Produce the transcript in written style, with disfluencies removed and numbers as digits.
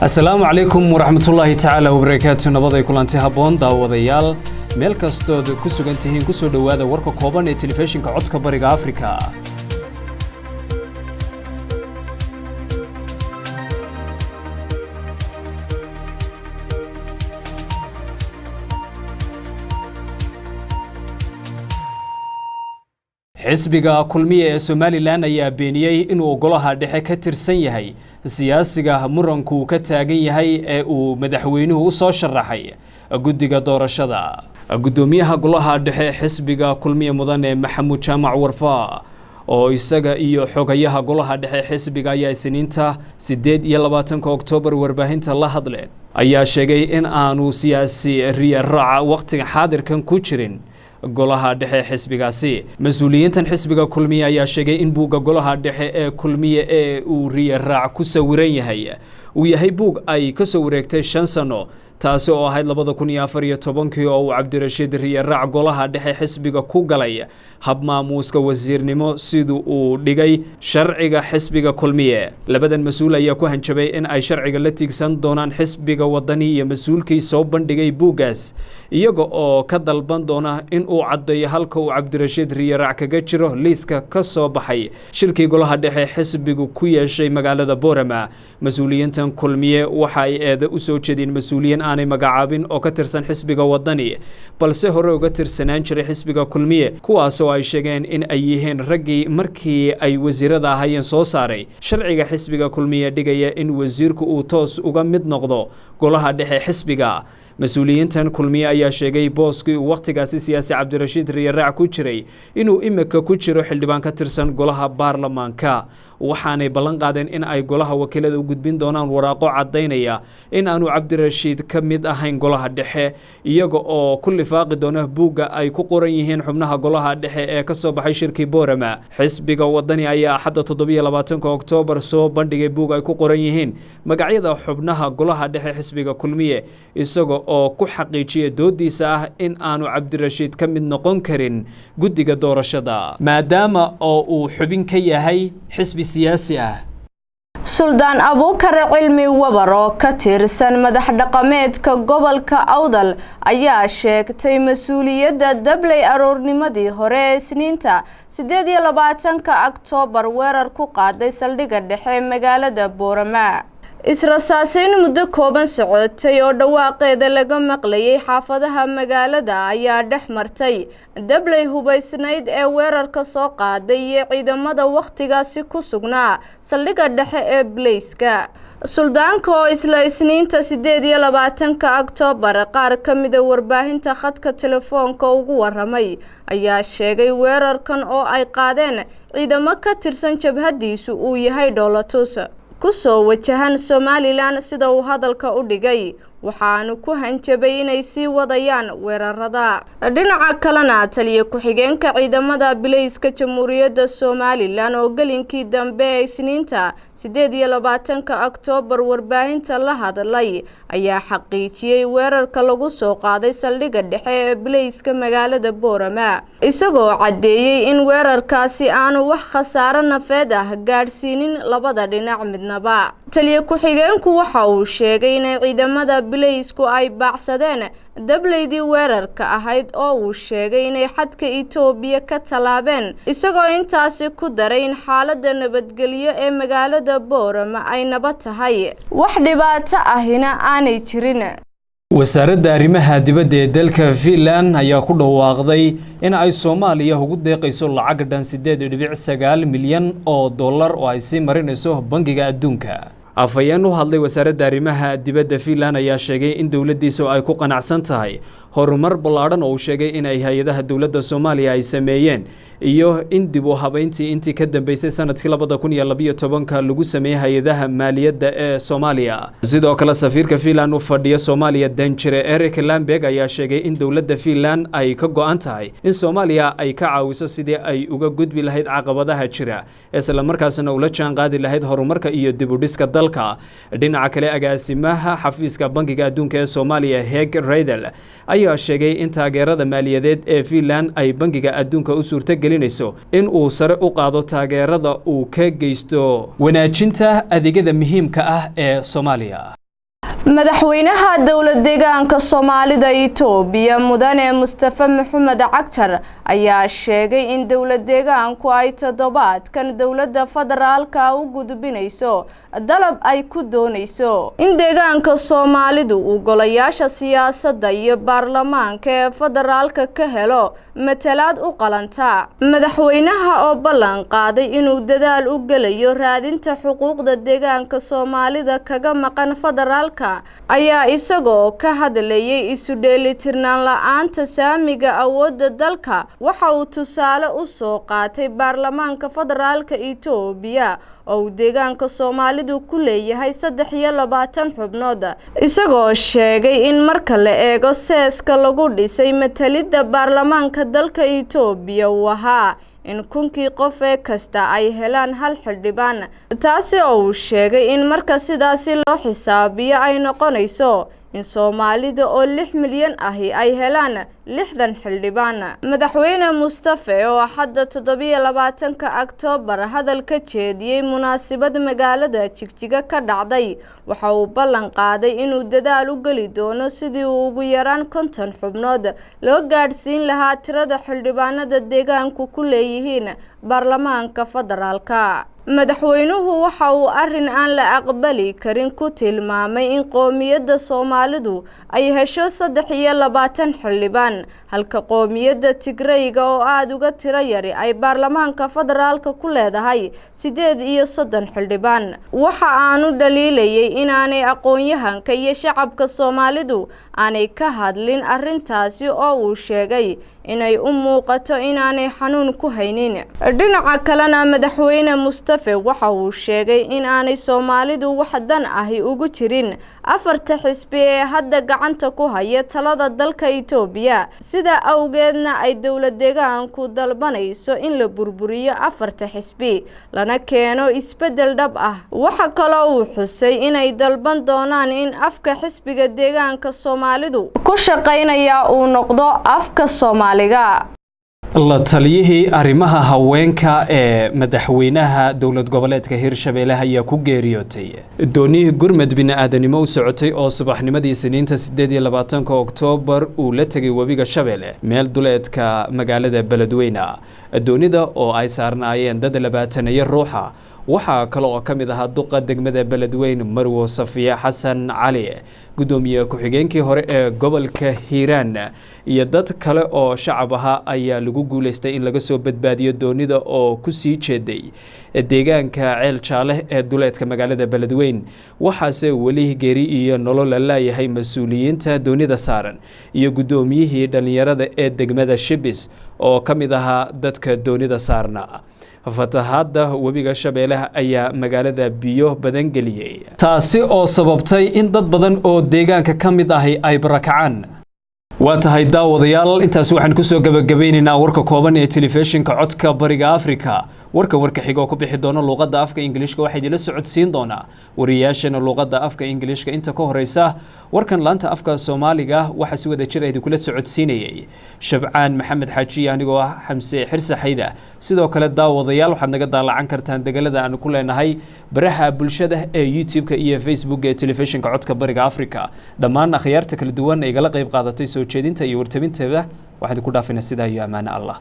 السلام عليكم ورحمة الله تعالى وبركاته. نبضي كلانتي هبون داوديال meel kastood ku sugan tihiin ku soo dhawaada warka kooban ee telefishinka codka Bariga Afrika. xisbiga kulmiye ee Somaliland ayaa beeniyay inuu golaha dhexe ka tirsan yahay siyaasiga muranku ka taagan yahay ee uu madaxweynuhu u soo sharaxay guddiga doorashada. gudoomiyaha golaha dhexe xisbiga kulmiye mudane Maxamuud Jaamac Warfa oo isaga iyo xogayaha golaha dhexe xisbiga ayaa Isniinta 28 Oktoobar warbaahinta la hadleen ayaa sheegay in aanu siyaasi riya raac waqtiga xaadirkan ku jirin golaha dhexe xisbigaasi. mas'uuliyiintan xisbiga kulmiye ayaa sheegay in buugga golaha dhexe ee kulmiye ee uu riya raac ku sawiran yahay uu yahay buug ay ka soo wareegtay 5 sano taasi oo ahayd 2014 oo uu Cabdirashiid riya raac golaha dhexe xisbiga ku galay hab maamuuska wasiirnimo sidoo uu dhigay sharciga xisbiga kulmiye. labadan mas'uul ayaa ku hanjabay in ay sharciga la tigsan doonaan xisbiga wadani iyo mas'uulkii soo bandhigay buuggaas iyaga oo ka dalban doona in uu cadeeyo halka uu Cabdirashiid riya raac kaga jiro liiska ka soo baxay shirkii golaha dhexe xisbigu ku yeeshay magaalada Boorama. mas'uuliyiintan kulmiye waxa ay eeda u soo jeedin mas'uuliyiin aanay magacaabin oo ka tirsan xisbiga wadani balse hore uga tirsanaan jiray xisbiga kulmiye kuwaas oo ay sheegeen in ay yihiin raggii markii ay wasiirada ahaayeen soo saaray sharciga xisbiga kulmiye dhigaya in wasiirku uu toos uga mid noqdo golaha dhexe xisbiga. mas'uuliyiintan kulmiye ayaa sheegay booskii uu waqtigaasi siyaasi Cabdirashiid riya raac ku jiray inuu imika ku jiro xildhibaan ka tirsan golaha baarlamaanka waxaanay ballan qaadeen in ay golaha wakiilada u gudbin doonaan waraaqo cadeynaya in aanu Cabdirashiid ka mid ahayn golaha dhexe iyaga oo ku lifaaqi doona buugga ay ku qoran yihiin xubnaha golaha dhexe ee ka soo baxay shirkii Boorama. xisbiga wadani ayaa xadda 27 Oktoobar soo bandhigay buug ay ku qoran yihiin magacyada xubnaha golaha dhexe xisbiga kulmiye isaga oo ku xaqiijiyay doodiisa ah in aanu Cabdirashiid ka mid noqon karin guddiga doorashada maadaama oo uu xubin ka yahay xisbi siyaasi ah. suldaan abuukar cilmi wabar oo ka tirsan madax dhaqameedka gobolka Awdal ayaa sheegtay mas'uuliyadda dablay aroornimadii hore ee Isniinta 28 Oktoobar weerar ku qaaday saldhigga dhexe magaalada Boorama. israsaasayn muddo kooban socotay oo dhawaaqeeda laga maqlayay xaafadaha magaalada ayaa dhex martay dablay hubaysnayd ee weerarka soo qaaday iyo ciidamada waqtigaasi ku sugnaa saldhigga dhexe ee Blaiska. suldaanka oo isla Isniinta 28 Oktoobar qaar ka mid ah warbaahinta khadka telefoonka ugu waramay ayaa sheegay weerarkan oo ay qaadeen ciidamo ka tirsan jabhadiisu uu yahay dhoolatus ku soo wajahan Somaliland sida uu hadalka u dhigay waxaanu ku hanjabay inay sii wadayaan weerarada. dhinaca kalena taliye ku-xigeenka ciidamada Blaiska Jamhuuriyadda Somaliland oo galinkii dambe ee Isniinta 28 Oktoobar warbaahinta la hadlay ayaa xaqiijiyay weerarka lagu soo qaaday saldhigga dhexe ee Blaiska magaalada Boorama isagoo cadeeyay in weerarkaasi aanu wax khasaare nafeed ah gaarsiinin labada dhinac midnaba. taliye ku-xigeenku waxa uu sheegay in ciidamada Blaisku ay baacsadeen dablaydii weerarka ahayd oo uu sheegay inay xadka Itoobiya ka talaabeen isagoo intaasi ku daray in xaaladda nabadgelyo ee magaalada Boorama ay nabad tahay wax dhibaato ahina aanay jirin. wasaaradda arrimaha dibadda ee dalka Fiidland ayaa ku dhawaaqday in ay Soomaaliya ugu deeqayso lacag dhan 8.9 milyan oo dollar oo ay sii marinayso bangiga adduunka. afayeen u hadlay wasaaradda arrimaha dibadda Fiidland ayaa sheegay in dawladdiisu ay ku qanacsan tahay horumar ballaaran oo uu sheegay in ay hay'adaha dawladda Soomaaliya ay sameeyeen iyo in dib u habeyntii intii ka dambeysay sanadkii 2012 lagu sameeyay hay'adaha maaliyadda ee Soomaaliya. sidoo kale safiirka Fiidland u fadhiya Soomaaliya Danjire Eric Lamberg ayaa sheegay in dawladda Fiidland ay ka go'an tahay in Soomaaliya ay ka caawiso sidii ay uga gudbi lahayd caqabadaha jira isla markaasna ula jaan qaadi lahayd horumarka iyo dib u dhiska dalka dalka. dhinaca kale agaasimaha xafiiska bangiga adduunka ee Soomaaliya Heg Reidel ayaa sheegay in taageerada maaliyadeed ee Finland ay bangiga adduunka u suurtagelinayso in uu sare u qaado taageerada uu ka geysto wanaajinta adeegyada muhiimka ah ee Soomaaliya. madaxweynaha dowlad deegaanka Soomaalida Itoobiya mudane Mustafa Maxamed Cagtar ayaa sheegay in dowlad deegaanku ay toddobaadkan dowladda federaalka u gudbinayso dalab ay ku doonayso in deegaanka Soomaalidu uu golayaasha siyaasadda iyo baarlamaanka ee federaalka ka helo matalaad u qalanta. madaxweynaha oo ballan qaaday inuu dadaal u gelayo raadinta xuquuqda deegaanka Soomaalida kaga maqan federaalka ayaa isagoo ka hadlayay isu dheelitirnaan la'aanta saamiga awoodda dalka waxa uu tusaale u soo qaatay baarlamaanka federaalka Itoobiya oo deegaanka Soomaalidu ku leeyahay 23 xubnood isagoo sheegay in marka la eego seeska lagu dhisay matalidda baarlamaanka dalka Itoobiya waxa in kunkii qof ee kasta ay helaan hal xildhibaan taasi oo uu sheegay in marka sidaasi loo xisaabiyo ay noqonayso in Soomaalida oo 6 milyan ahi ay helaan 60 xildhibaan. madaxweyne Mustafa oo hadda 27 Oktoobar hadal ka jeediyay munaasabad magaalada Jigjiga ka dhacday waxa uu ballan qaaday inuu dadaal u gali doono sidii uu ugu yaraan 50 xubnood loo gaadhsiin lahaa tirada xildhibaanada deegaanku ku leeyihiin baarlamaanka federaalka. madaxweynuhu waxa uu arrin aan la aqbali karin ku tilmaamay in qoomiyadda Soomaalidu ay hesho 23 xildhibaan halka qoomiyadda Tigrayga oo aad uga tiro yari ay baarlamaanka federaalka ku leedahay 38 xildhibaan. waxa aanu dhaliilayay inaanay aqoon-yahanka iyo shacabka Soomaalidu aanay ka hadlin arrintaasi oo uu sheegay inay u muuqato inaanay xanuun ku haynin. dhinaca kalena madaxweyne Mustafa waxa uu sheegay in aanay Soomaalidu wax dan ahi ugu jirin 4 xisbi ee hadda gacanta ku haya talada dalka Itoobiya sida awgeedna ay dowlad deegaanku dalbanayso in la burburiyo 4 xisbi lana keeno isbedel dhab ah. waxa kale uu xusay inay dalban doonaan in afka xisbiga deegaanka Soomaalidu ku shaqeynaya uu noqdo afka Soomaaliga. la taliyihii arrimaha haweenka ee madaxweynaha dowlad goboleedka Hirshabelle ayaa ku geeriyootay doonihii gurmad bini'aadanimo u socotay oo subaxnimadii Isniinta 28 Oktoobar uu la tagay webiga Shabeelle meel duleedka magaalada Beledweyne. doonida oo ay saarnaayeen dad 20 ruuxa waxaa kale oo ka mid ahaa duqa degmada Beledweyne Marwo Safiya Xasan Cali gudoomiye ku-xigeenkii hore ee gobolka Hiiraan iyo dad kale oo shacab ahaa ayaa lagu guuleystay in laga soo badbaadiyo doonida oo ku sii jeeday deegaanka Ceel Jaale ee duleedka magaalada Beledweyne. waxaase weli geeri iyo nolol la leeyahay mas'uuliyiinta doonida saaran iyo gudoomiyihii dhalinyarada ee degmada Shibis oo ka mid ahaa dadka doonida saarna. fatahaadda webiga Shabeelle ayaa magaalada biyo badan geliyay taasi oo sababtay in dad badan oo deegaanka ka mid ahi ay barakacaan. waa tahay daawadayaal intaas waxaan ku soo gabagabaynaynaa warka kooban ee telefishinka codka Bariga Afrika. warka xiga oo ku bixi doona luqadda afka Ingiriiska waxa idin la socodsiin doona wariyaashana luqadda afka Ingiriiska inta ka horeysa warkan laanta afka Soomaaliga waxa si wada jir ah kula socodsiinayay Shabcaan Maxamed Xaaji anigoo ah xamse xirsa xayda. sidoo kale daawadayaal waxaad naga daalacan kartaan degalada aan ku leenahay baraha bulshada ee YouTube-ka iyo Facebook ee telefishinka codka Bariga Afrika. dhammaan akhyaarta kala duwan ee igala qayb qaadatay soo jeedinta iyo wartabinteeda waxaan ku dhaafinaa sidaa iyo amaana Allah.